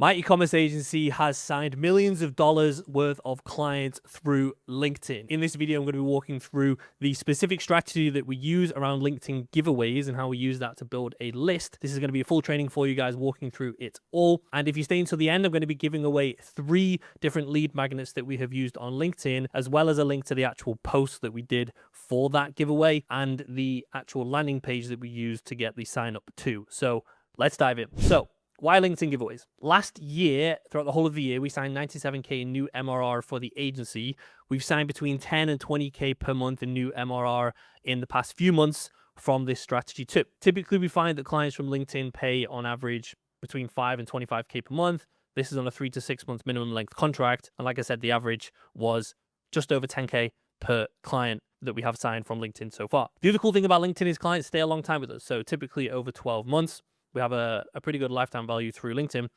My e-commerce agency has signed millions of dollars worth of clients through LinkedIn. In this video, I'm going to be walking through the specific strategy that we use around LinkedIn giveaways and how we use that to build a list. This is going to be a full training for you guys, walking through it all. And if you stay until the end, I'm going to be giving away 3 different lead magnets that we have used on LinkedIn, as well as a link to the actual post that we did for that giveaway and the actual landing page that we used to get the sign up to. So let's dive in. So why LinkedIn giveaways? Last year, throughout the whole of the year, we signed 97K in new MRR for the agency. We've signed between 10 and 20K per month in new MRR in the past few months from this strategy too. Typically, we find that clients from LinkedIn pay on average between 5 and 25K per month. This is on a 3 to 6 month minimum length contract. And like I said, the average was just over 10K per client that we have signed from LinkedIn so far. The other cool thing about LinkedIn is clients stay a long time with us. So typically over 12 months. We have a pretty good lifetime value through LinkedIn.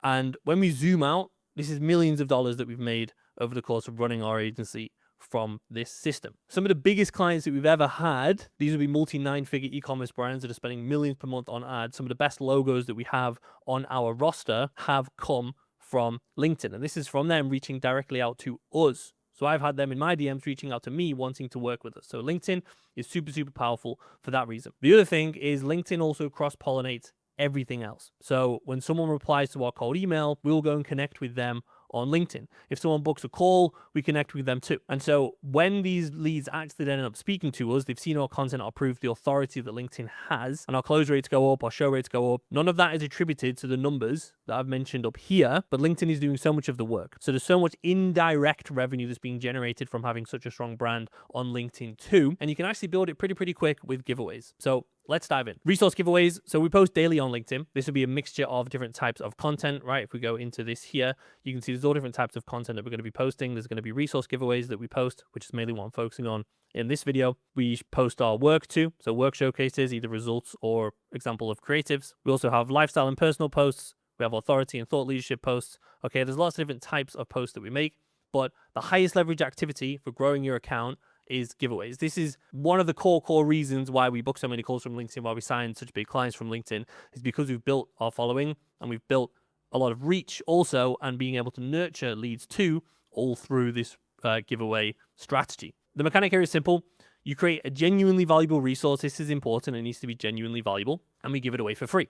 And when we zoom out, this is millions of dollars that we've made over the course of running our agency from this system. Some of the biggest clients that we've ever had, these would be multi-9-figure e-commerce brands that are spending millions per month on ads. Some of the best logos that we have on our roster have come from LinkedIn. And this is from them reaching directly out to us. So I've had them in my DMs reaching out to me wanting to work with us. So LinkedIn is super, super powerful for that reason. The other thing is LinkedIn also cross-pollinates everything else. So when someone replies to our cold email, we'll go and connect with them on LinkedIn. If someone books a call, we connect with them too. And so when these leads actually end up speaking to us, they've seen our content or proved the authority that LinkedIn has, and our close rates go up, our show rates go up. None of that is attributed to the numbers that I've mentioned up here, but LinkedIn is doing so much of the work. So there's so much indirect revenue that's being generated from having such a strong brand on LinkedIn too. And you can actually build it pretty quick with giveaways. So let's dive in. Resource giveaways. So we post daily on LinkedIn. This will be a mixture of different types of content, right? If we go into this here, you can see there's all different types of content that we're going to be posting. There's going to be resource giveaways that we post, which is mainly what I'm focusing on in this video. We post our work too. So work showcases, either results or example of creatives. We also have lifestyle and personal posts. We have authority and thought leadership posts. Okay, there's lots of different types of posts that we make, but the highest leverage activity for growing your account is giveaways. This is one of the core reasons why we book so many calls from LinkedIn, why we sign such big clients from LinkedIn, is because we've built our following and we've built a lot of reach also, and being able to nurture leads too, all through this giveaway strategy. The mechanic here is simple. You create a genuinely valuable resource. This is important. It needs to be genuinely valuable, and we give it away for free.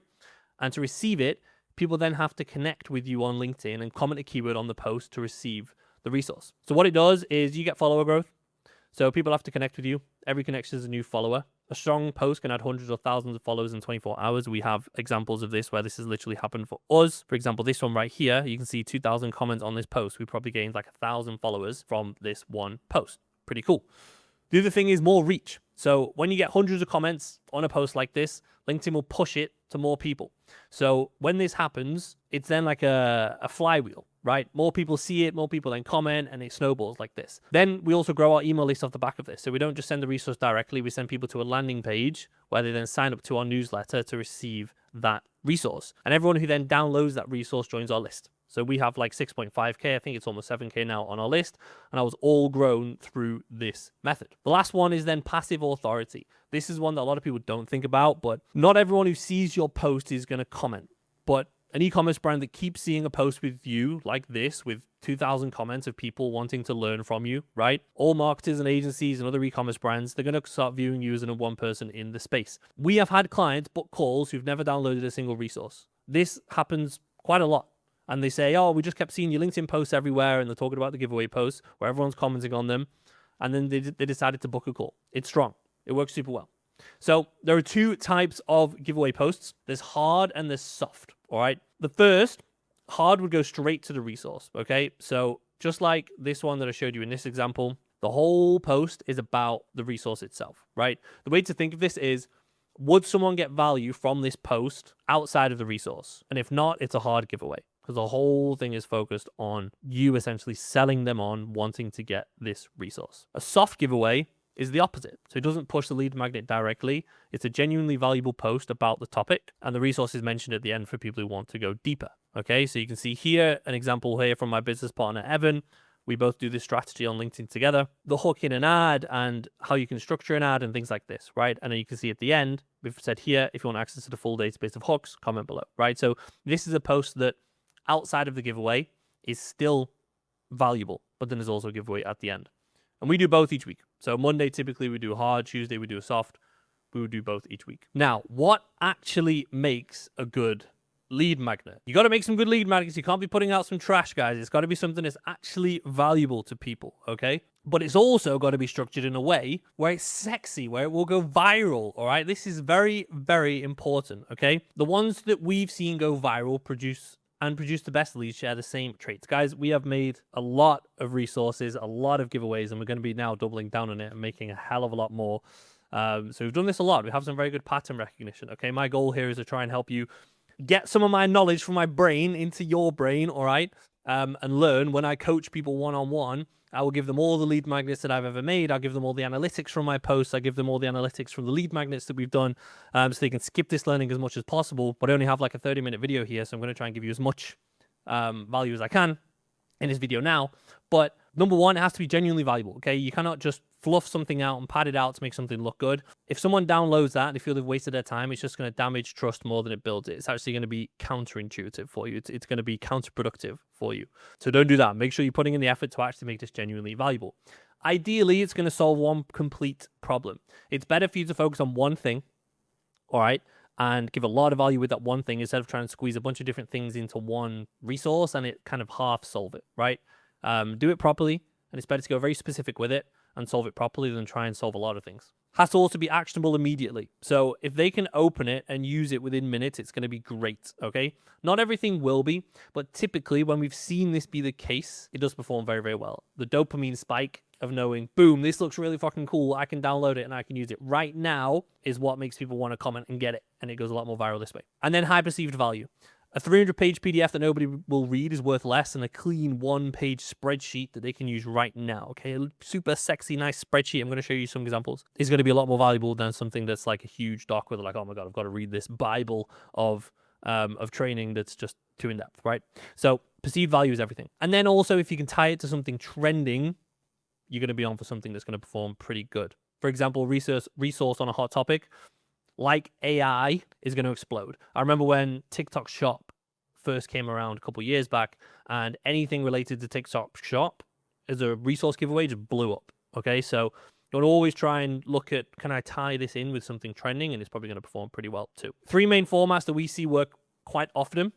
And to receive it, people then have to connect with you on LinkedIn and comment a keyword on the post to receive the resource. So what it does is you get follower growth. So people have to connect with you. Every connection is a new follower. A strong post can add hundreds or thousands of followers in 24 hours. We have examples of this where this has literally happened for us. For example, this one right here, you can see 2,000 comments on this post. We probably gained like 1,000 followers from this one post. Pretty cool. The other thing is more reach. So when you get hundreds of comments on a post like this, LinkedIn will push it to more people. So when this happens, it's then like a flywheel, right? More people see it, more people then comment, and it snowballs like this. Then we also grow our email list off the back of this. So we don't just send the resource directly, we send people to a landing page where they then sign up to our newsletter to receive that resource. And everyone who then downloads that resource joins our list. So we have like 6.5K, I think it's almost 7K now on our list, and I was all grown through this method. The last one is then passive authority. This is one that a lot of people don't think about, but not everyone who sees your post is going to comment. But an e-commerce brand that keeps seeing a post with you like this, with 2,000 comments of people wanting to learn from you, right? All marketers and agencies and other e-commerce brands, they're going to start viewing you as a one person in the space. We have had clients book calls who've never downloaded a single resource. This happens quite a lot. And they say, oh, we just kept seeing your LinkedIn posts everywhere, and they're talking about the giveaway posts where everyone's commenting on them. And then they decided to book a call. It's strong. It works super well. So there are 2 types of giveaway posts. There's hard and there's soft, all right? The first, hard, would go straight to the resource, okay? So just like this one that I showed you in this example, the whole post is about the resource itself, right? The way to think of this is, would someone get value from this post outside of the resource? And if not, it's a hard giveaway, because the whole thing is focused on you essentially selling them on wanting to get this resource. A soft giveaway is the opposite. So it doesn't push the lead magnet directly. It's a genuinely valuable post about the topic, and the resource is mentioned at the end for people who want to go deeper. Okay, so you can see here an example here from my business partner, Evan. We both do this strategy on LinkedIn together. The hook in an ad and how you can structure an ad and things like this, right? And then you can see at the end, we've said here, if you want access to the full database of hooks, comment below, right? So this is a post that outside of the giveaway is still valuable, but then there's also a giveaway at the end. And we do both each week. So Monday, typically we do a hard, Tuesday we do a soft. We would do both each week. Now, what actually makes a good lead magnet? You got to make some good lead magnets. You can't be putting out some trash, guys. It's got to be something that's actually valuable to people, okay? But it's also got to be structured in a way where it's sexy, where it will go viral, all right? This is very, very important, okay? The ones that we've seen go viral produce the best leads share the same traits. Guys, we have made a lot of resources, a lot of giveaways, and we're going to be now doubling down on it and making a hell of a lot more. So we've done this a lot. We have some very good pattern recognition, okay? My goal here is to try and help you get some of my knowledge from my brain into your brain, all right? And learn. When I coach people one-on-one, I will give them all the lead magnets that I've ever made. I'll give them all the analytics from my posts. I give them all the analytics from the lead magnets that we've done, so they can skip this learning as much as possible. But I only have like a 30-minute video here, so I'm going to try and give you as much value as I can in this video now. But number one, it has to be genuinely valuable, okay? You cannot just fluff something out and pad it out to make something look good. If someone downloads that and they feel they've wasted their time, it's just going to damage trust more than it builds it. It's actually going to be counterintuitive for you. It's going to be counterproductive for you. So don't do that. Make sure you're putting in the effort to actually make this genuinely valuable. Ideally, it's going to solve one complete problem. It's better for you to focus on one thing, all right, and give a lot of value with that one thing instead of trying to squeeze a bunch of different things into one resource and it kind of half solve it, right? Do it properly, and it's better to go very specific with it and solve it properly than try and solve a lot of things. Has to also be actionable immediately. So if they can open it and use it within minutes, it's going to be great, okay? Not everything will be, but typically when we've seen this be the case, it does perform very, very well. The dopamine spike of knowing, boom, this looks really fucking cool, I can download it and I can use it right now is what makes people want to comment and get it, and it goes a lot more viral this way. And then high perceived value. A 300-page PDF that nobody will read is worth less than a clean one-page spreadsheet that they can use right now, okay? A super sexy, nice spreadsheet. I'm going to show you some examples. It's going to be a lot more valuable than something that's like a huge doc where they're like, oh my God, I've got to read this Bible of training that's just too in-depth, right? So perceived value is everything. And then also, if you can tie it to something trending, you're going to be on for something that's going to perform pretty good. For example, resource on a hot topic, like AI, is going to explode. I remember when TikTok Shop first came around a couple of years back, and anything related to TikTok Shop as a resource giveaway just blew up, okay? So you want to always try and look at, can I tie this in with something trending? And it's probably going to perform pretty well too. 3 main formats that we see work quite often.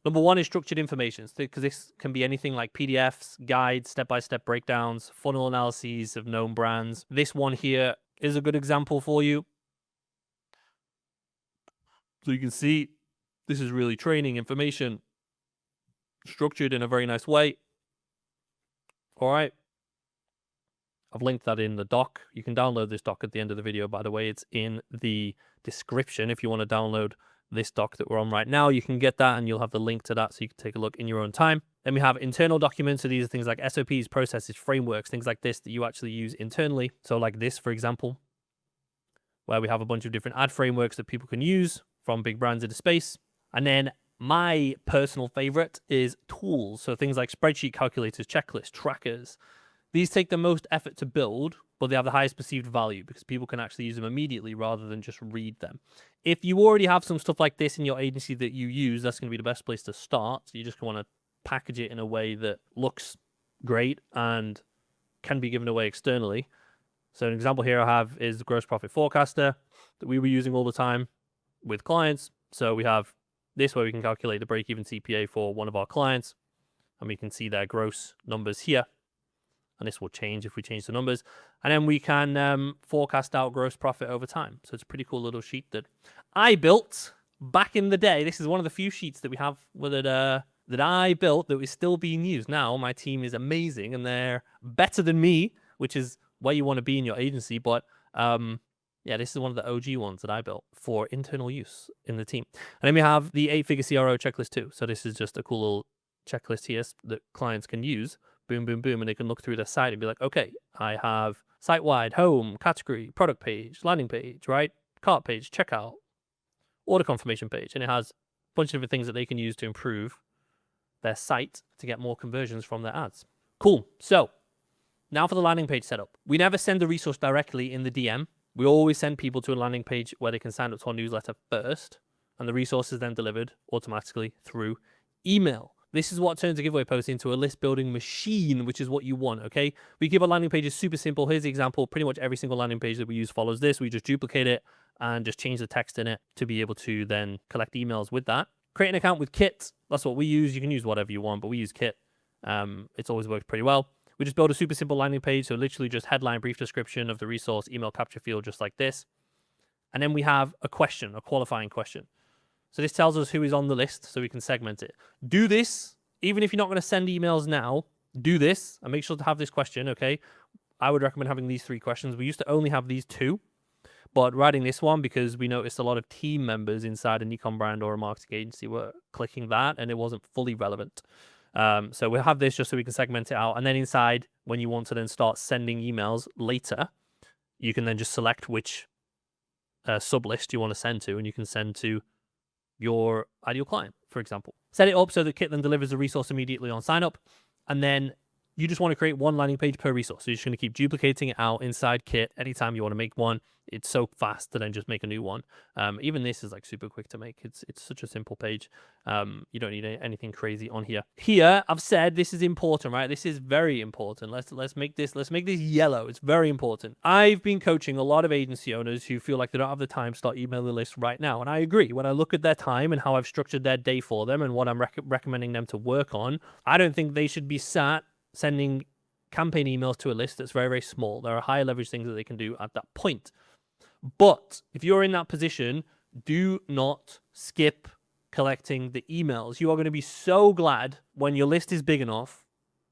Number one is structured information, because this can be anything like PDFs, guides, step-by-step breakdowns, funnel analyses of known brands. This one here is a good example for you. So you can see this is really training information structured in a very nice way. All right. I've linked that in the doc. You can download this doc at the end of the video, by the way. It's in the description. If you want to download this doc that we're on right now, you can get that and you'll have the link to that so you can take a look in your own time. Then we have internal documents. So these are things like SOPs, processes, frameworks, things like this that you actually use internally. So like this, for example, where we have a bunch of different ad frameworks that people can use from big brands into space. And then my personal favorite is tools. So things like spreadsheet calculators, checklists, trackers. These take the most effort to build, but they have the highest perceived value because people can actually use them immediately rather than just read them. If you already have some stuff like this in your agency that you use, that's going to be the best place to start. So you just want to package it in a way that looks great and can be given away externally. So an example here I have is the gross profit forecaster that we were using all the time with clients. So we have this where we can calculate the break-even CPA for one of our clients, and we can see their gross numbers here. And this will change if we change the numbers. And then we can forecast out gross profit over time. So it's a pretty cool little sheet that I built back in the day. This is one of the few sheets that we have with it, that I built that is still being used. Now my team is amazing and they're better than me, which is where you want to be in your agency. But yeah, this is one of the OG ones that I built for internal use in the team. And then we have the 8-figure CRO checklist too. So this is just a cool little checklist here that clients can use. Boom, boom, boom. And they can look through their site and be like, okay, I have site-wide, home, category, product page, landing page, right? Cart page, checkout, order confirmation page. And it has a bunch of different things that they can use to improve their site to get more conversions from their ads. Cool. So now for the landing page setup. We never send the resource directly in the DM. We always send people to a landing page where they can sign up to our newsletter first, and the resource is then delivered automatically through email. This is what turns a giveaway post into a list building machine, which is what you want, okay? We keep our landing pages super simple. Here's the example. Pretty much every single landing page that we use follows this. We just duplicate it and just change the text in it to be able to then collect emails with that. Create an account with Kit. That's what we use. You can use whatever you want, but we use Kit. It's always worked pretty well. We just build a super simple landing page. So literally just headline, brief description of the resource, email capture field, just like this. And then we have a question, a qualifying question. So this tells us who is on the list so we can segment it. Do this, even if you're not going to send emails now, do this and make sure to have this question, okay? I would recommend having these 3 questions. We used to only have these 2, but writing this one because we noticed a lot of team members inside an e-com brand or a marketing agency were clicking that and it wasn't fully relevant. So we'll have this just so we can segment it out. And then inside, when you want to then start sending emails later, you can then just select which sublist you want to send to, and you can send to your ideal client, for example. Set it up so that Kit then delivers the resource immediately on sign up, and then you just want to create one landing page per resource. So you're just going to keep duplicating it out inside Kit anytime you want to make one. It's so fast to then just make a new one. Even this is like super quick to make. It's such a simple page. You don't need anything crazy on here. Here, I've said this is important, right? This is very important. Let's make this yellow. It's very important. I've been coaching a lot of agency owners who feel like they don't have the time to start emailing the list right now, and I agree. When I look at their time and how I've structured their day for them and what I'm recommending them to work on, I don't think they should be sat sending campaign emails to a list that's very, very small. There are higher leverage things that they can do at that point. But if you're in that position, do not skip collecting the emails. You are going to be so glad when your list is big enough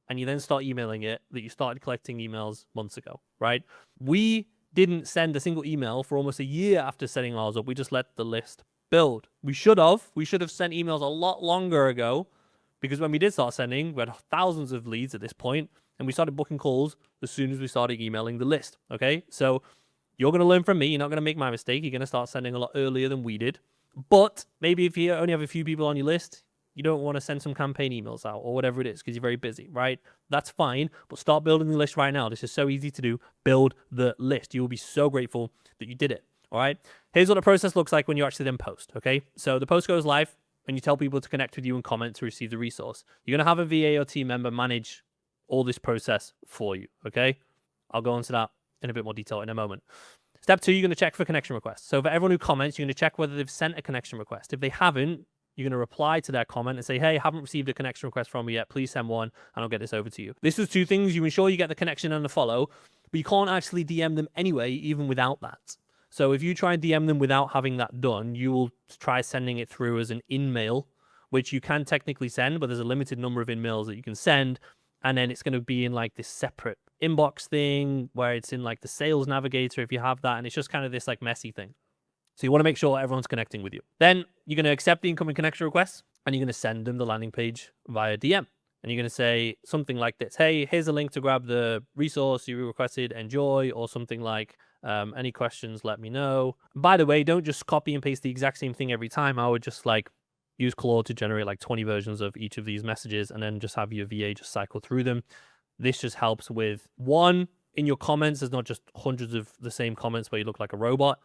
and you then start emailing it that you started collecting emails months ago, right? We didn't send a single email for almost a year after setting ours up. We just let the list build. We should have sent emails a lot longer ago, because when we did start sending, we had thousands of leads at this point, and we started booking calls as soon as we started emailing the list, okay? So you're going to learn from me. You're not going to make my mistake. You're going to start sending a lot earlier than we did. But maybe if you only have a few people on your list, you don't want to send some campaign emails out or whatever it is because you're very busy, right? That's fine, but start building the list right now. This is so easy to do. Build the list. You will be so grateful that you did it, all right? Here's what the process looks like when you actually then post, okay? So the post goes live and you tell people to connect with you and comment to receive the resource. You're going to have a VA or team member manage all this process for you, okay? I'll go into that in a bit more detail in a moment. Step 2, you're going to check for connection requests. So for everyone who comments, you're going to check whether they've sent a connection request. If they haven't, you're going to reply to their comment and say, hey, I haven't received a connection request from you yet. Please send one and I'll get this over to you. This is 2 things. You ensure you get the connection and the follow, but you can't actually DM them anyway, even without that. So if you try and DM them without having that done, you will try sending it through as an in-mail, which you can technically send, but there's a limited number of in-mails that you can send. And then it's going to be in like this separate inbox thing where it's in like the sales navigator if you have that. And it's just kind of this like messy thing. So you want to make sure everyone's connecting with you. Then you're going to accept the incoming connection requests and you're going to send them the landing page via DM. And you're going to say something like this. Hey, here's a link to grab the resource you requested. Enjoy. Or something like, any questions, let me know. By the way, don't just copy and paste the exact same thing every time. I would just like use Claude to generate like 20 versions of each of these messages and then just have your VA just cycle through them. This just helps with, 1, in your comments, there's not just hundreds of the same comments where you look like a robot.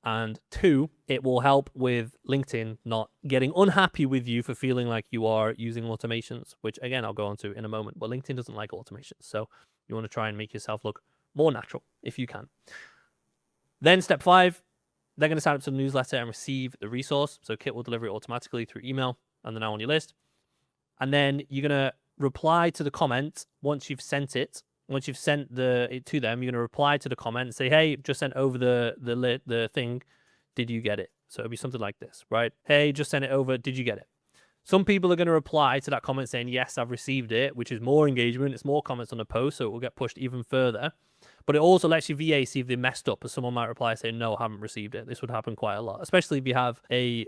And 2, it will help with LinkedIn not getting unhappy with you for feeling like you are using automations, which again, I'll go on to in a moment. But LinkedIn doesn't like automations. So you want to try and make yourself look more natural if you can. Then step 5, they're going to sign up to the newsletter and receive the resource. So Kit will deliver it automatically through email and they're now on your list. And then you're going to reply to the comment once you've sent it. Once you've sent it to them, you're going to reply to the comment and say, hey, just sent over the thing. Did you get it? So it'll be something like this, right? Hey, just sent it over. Did you get it? Some people are going to reply to that comment saying, yes, I've received it, which is more engagement. It's more comments on the post, so it will get pushed even further. But it also lets your VA see if they messed up, as someone might reply saying, no, I haven't received it. This would happen quite a lot, especially if you have a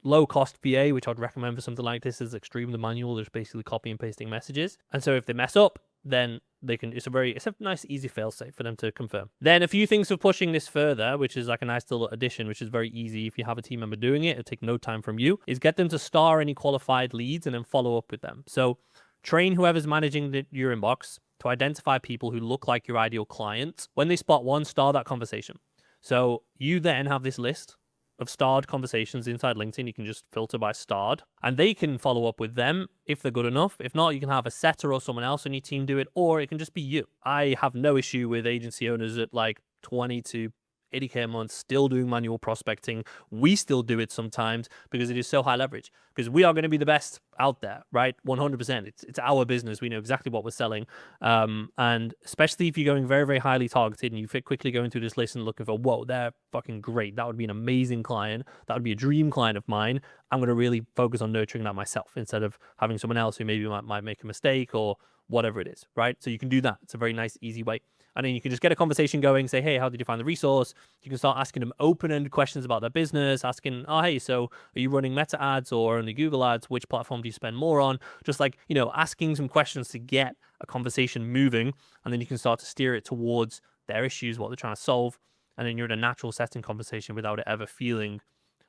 low-cost VA, which I'd recommend for something like this is extremely manual. There's basically copy and pasting messages. And so if they mess up, then they can, it's a nice, easy fail-safe for them to confirm. Then a few things for pushing this further, which is like a nice little addition, which is very easy. If you have a team member doing it, it'll take no time from you, is get them to star any qualified leads and then follow up with them. So train whoever's managing your inbox to identify people who look like your ideal client. When they spot one, star that conversation. So you then have this list of starred conversations inside LinkedIn. You can just filter by starred, and they can follow up with them if they're good enough. If not, you can have a setter or someone else on your team do it, or it can just be you. I have no issue with agency owners at like 20 to 80K a month still doing manual prospecting. We still do it sometimes because it is so high leverage, because we are going to be the best out there, right? 100%. It's our business. We know exactly what we're selling. And especially if you're going very, very highly targeted and you quickly going through this list and looking for, whoa, they're fucking great. That would be an amazing client. That would be a dream client of mine. I'm going to really focus on nurturing that myself instead of having someone else who maybe might make a mistake or whatever it is, right? So you can do that. It's a very nice, easy way. And then you can just get a conversation going, say, hey, how did you find the resource? You can start asking them open-ended questions about their business, asking, oh, hey, so are you running Meta ads or only Google ads? Which platform do you spend more on? Just like, asking some questions to get a conversation moving. And then you can start to steer it towards their issues, what they're trying to solve. And then you're in a natural setting conversation without it ever feeling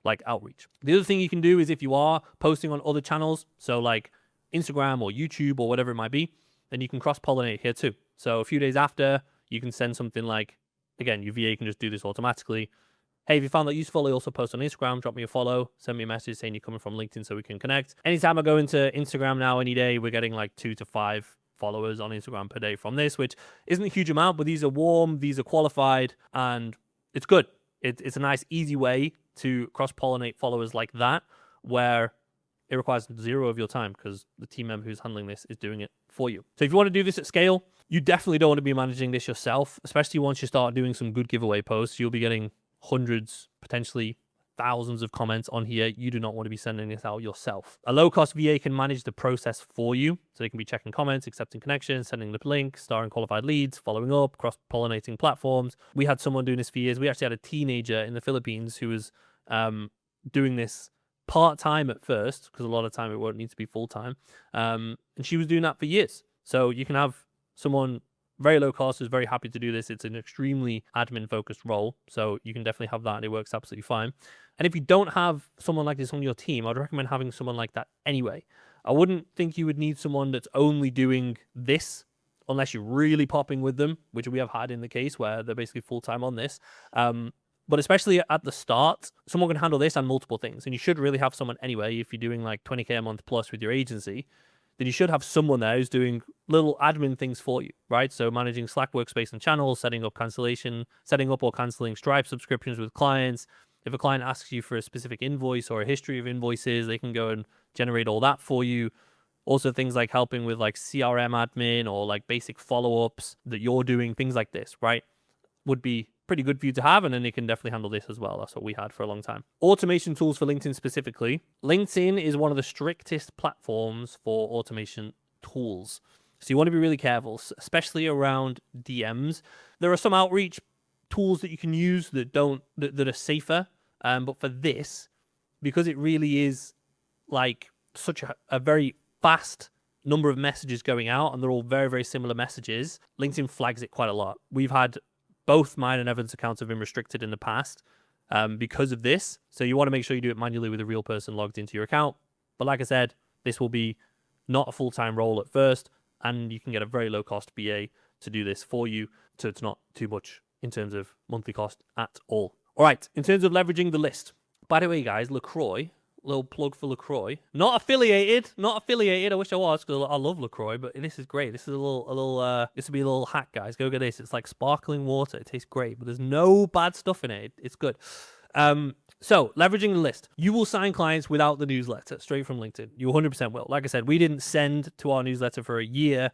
like outreach. The other thing you can do is if you are posting on other channels, so like Instagram or YouTube or whatever it might be, then you can cross-pollinate here too. So a few days after, you can send something like, again, your VA can just do this automatically. Hey, if you found that useful, I also post on Instagram, drop me a follow, send me a message saying you're coming from LinkedIn so we can connect. Anytime I go into Instagram now, any day, we're getting like 2 to 5 followers on Instagram per day from this, which isn't a huge amount, but these are warm, these are qualified, and it's good. It's a nice, easy way to cross-pollinate followers like that, where it requires zero of your time because the team member who's handling this is doing it for you. So if you want to do this at scale, you definitely don't want to be managing this yourself, especially once you start doing some good giveaway posts. You'll be getting hundreds, potentially thousands of comments on here. You do not want to be sending this out yourself. A low-cost VA can manage the process for you. So they can be checking comments, accepting connections, sending the link, starring qualified leads, following up, cross-pollinating platforms. We had someone doing this for years. We actually had a teenager in the Philippines who was doing this part-time at first, because a lot of time it won't need to be full-time. And she was doing that for years. So you can have someone very low cost who's very happy to do this. It's an extremely admin-focused role. So you can definitely have that and it works absolutely fine. And if you don't have someone like this on your team, I'd recommend having someone like that anyway. I wouldn't think you would need someone that's only doing this unless you're really popping with them, which we have had in the case where they're basically full-time on this. But especially at the start, someone can handle this and multiple things. And you should really have someone anyway. If you're doing like 20K a month plus with your agency, then you should have someone there who's doing little admin things for you, right? So managing Slack workspace and channels, setting up or canceling Stripe subscriptions with clients. If a client asks you for a specific invoice or a history of invoices, they can go and generate all that for you. Also things like helping with like CRM admin or like basic follow-ups that you're doing, things like this, right? Would be pretty good for you to have, and then they can definitely handle this as well. That's what we had for a long time. Automation tools for LinkedIn specifically. LinkedIn is one of the strictest platforms for automation tools. So you want to be really careful, especially around DMs. There are some outreach tools that you can use that are safer. But for this, because it really is like such a very fast number of messages going out, and they're all very, very similar messages, LinkedIn flags it quite a lot. We've had both mine and Evan's accounts have been restricted in the past because of this. So you want to make sure you do it manually with a real person logged into your account. But like I said, this will be not a full-time role at first, and you can get a very low-cost BA to do this for you. So it's not too much in terms of monthly cost at all. All right, in terms of leveraging the list. By the way, guys, LaCroix, little plug for LaCroix. Not affiliated. I wish I was, because I love LaCroix, but this is great. This is this would be a little hack, guys. Go get this. It's like sparkling water. It tastes great, but there's no bad stuff in it. It's good. So leveraging the list. You will sign clients without the newsletter, straight from LinkedIn. You 100% will. Like I said, we didn't send to our newsletter for a year,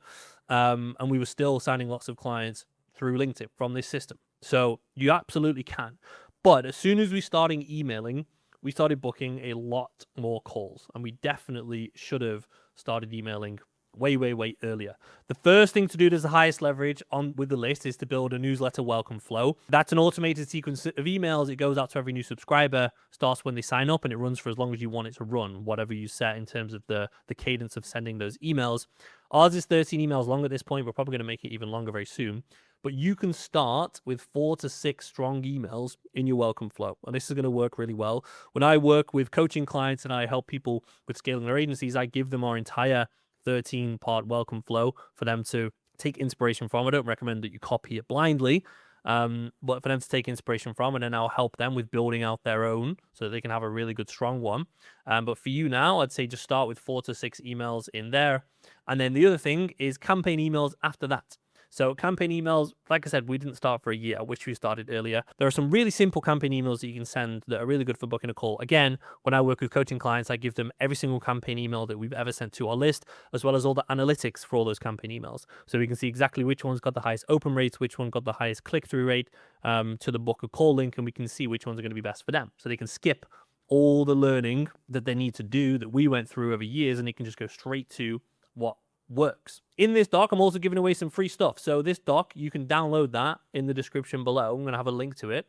and we were still signing lots of clients through LinkedIn from this system. So you absolutely can. But as soon as we started emailing, we started booking a lot more calls, and we definitely should have started emailing way, way, way earlier. The first thing to do that's the highest leverage on with the list is to build a newsletter welcome flow. That's an automated sequence of emails. It goes out to every new subscriber, starts when they sign up, and it runs for as long as you want it to run, whatever you set in terms of the cadence of sending those emails. Ours is 13 emails long at this point. We're probably going to make it even longer very soon. But you can start with 4 to 6 strong emails in your welcome flow. And this is going to work really well. When I work with coaching clients and I help people with scaling their agencies, I give them our entire 13-part welcome flow for them to take inspiration from. I don't recommend that you copy it blindly. but for them to take inspiration from, and then I'll help them with building out their own so that they can have a really good, strong one. But for you now, I'd say just start with 4 to 6 emails in there. And then the other thing is campaign emails after that. So campaign emails, like I said, we didn't start for a year. I wish we started earlier. There are some really simple campaign emails that you can send that are really good for booking a call. Again, when I work with coaching clients, I give them every single campaign email that we've ever sent to our list, as well as all the analytics for all those campaign emails. So we can see exactly which one's got the highest open rates, which one got the highest click-through rate to the book a call link, and we can see which ones are going to be best for them. So they can skip all the learning that they need to do that we went through over years, and they can just go straight to what works. In this doc, I'm also giving away some free stuff. So this doc, you can download that in the description below. I'm going to have a link to it.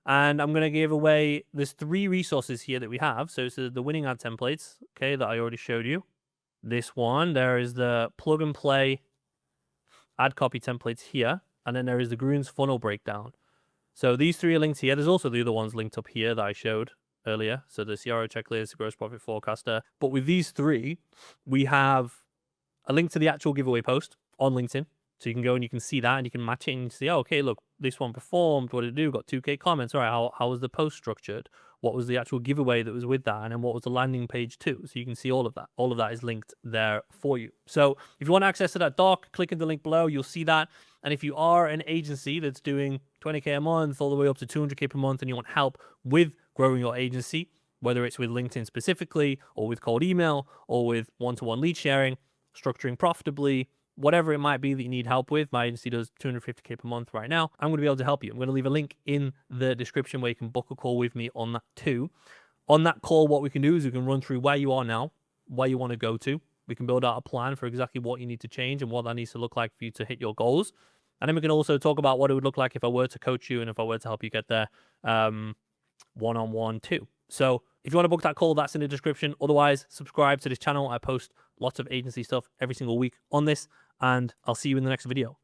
And I'm going to give away, there's 3 resources here that we have. So it's the winning ad templates, okay, that I already showed you. This one, there is the plug and play ad copy templates here. And then there is the Grun's funnel breakdown. So these 3 are linked here. There's also the other ones linked up here that I showed earlier. So the CRO checklist, the gross profit forecaster. But with these 3, we have a link to the actual giveaway post on LinkedIn. So you can go and you can see that and you can match it and you see, oh, okay, look, this one performed. What did it do? Got 2K comments. All right, how was the post structured? What was the actual giveaway that was with that? And then what was the landing page too? So you can see all of that. All of that is linked there for you. So if you want access to that doc, click in the link below. You'll see that. And if you are an agency that's doing 20K a month all the way up to 200K per month and you want help with growing your agency, whether it's with LinkedIn specifically or with cold email or with one-to-one lead sharing, structuring profitably, whatever it might be that you need help with. My agency does 250K per month right now. I'm going to be able to help you. I'm going to leave a link in the description where you can book a call with me on that too. On that call, what we can do is we can run through where you are now, where you want to go to. We can build out a plan for exactly what you need to change and what that needs to look like for you to hit your goals. And then we can also talk about what it would look like if I were to coach you and if I were to help you get there one-on-one too. So if you want to book that call, that's in the description. Otherwise, subscribe to this channel. I post lots of agency stuff every single week on this, and I'll see you in the next video.